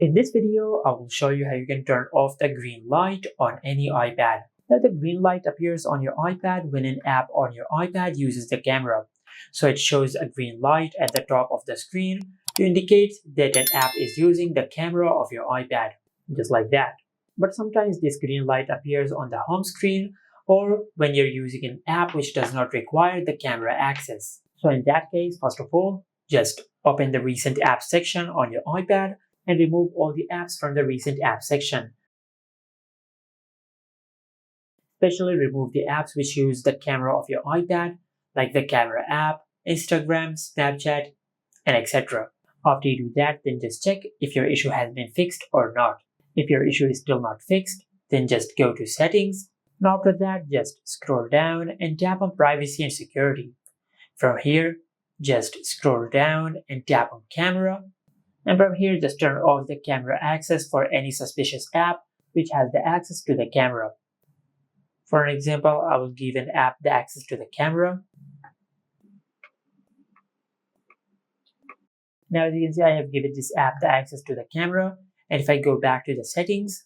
In this video, I will show you how you can turn off the green light on any iPad. Now the green light appears on your iPad when an app on your iPad uses the camera. So it shows a green light at the top of the screen to indicate that an app is using the camera of your iPad, just like that. But sometimes this green light appears on the home screen or when you're using an app which does not require the camera access. So in that case, first of all, just open the recent apps section on your iPad and remove all the apps from the recent apps section. Especially remove the apps which use the camera of your iPad, like the camera app, Instagram, Snapchat, and etc. After you do that, then just check if your issue has been fixed or not. If your issue is still not fixed, then just go to settings, and after that just scroll down and tap on privacy and security. From here, just scroll down and tap on camera, and from here just turn off the camera access for any suspicious app which has the access to the camera. For an example, I will give an app the access to the camera. Now as you can see, I have given this app the access to the camera, and if I go back to the settings,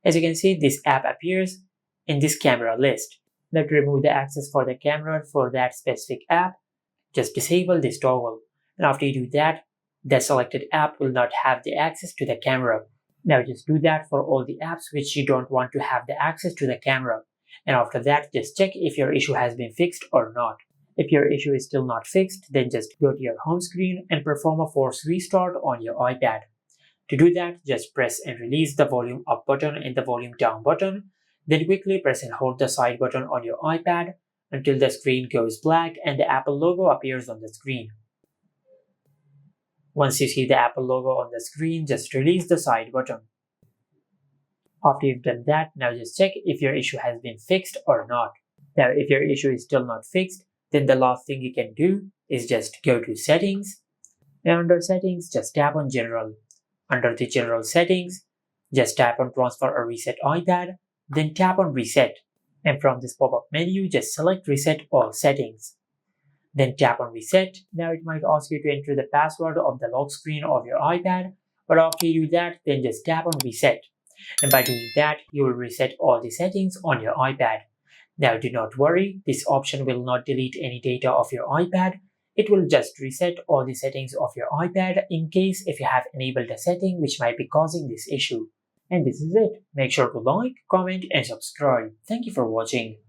as you can see, this app appears in this camera list. Now to remove the access for the camera for that specific app, just disable this toggle, and after you do that, the selected app will not have the access to the camera. Now just do that for all the apps which you don't want to have the access to the camera. And after that, just check if your issue has been fixed or not. If your issue is still not fixed, then just go to your home screen and perform a force restart on your iPad. To do that, just press and release the volume up button and the volume down button. Then quickly press and hold the side button on your iPad until the screen goes black and the Apple logo appears on the screen. Once you see the Apple logo on the screen, just release the side button. After you've done that, now just check if your issue has been fixed or not. Now if your issue is still not fixed, then the last thing you can do is just go to settings, and under settings just tap on general. Under the general settings, just tap on transfer or reset iPad, then tap on reset, and from this pop-up menu just select reset all settings. Then tap on reset. Now it might ask you to enter the password of the lock screen of your iPad, but after you do that, then just tap on reset. And by doing that, you will reset all the settings on your iPad. Now do not worry, this option will not delete any data of your iPad. It will just reset all the settings of your iPad in case if you have enabled a setting which might be causing this issue. And this is it. Make sure to like, comment and subscribe. Thank you for watching.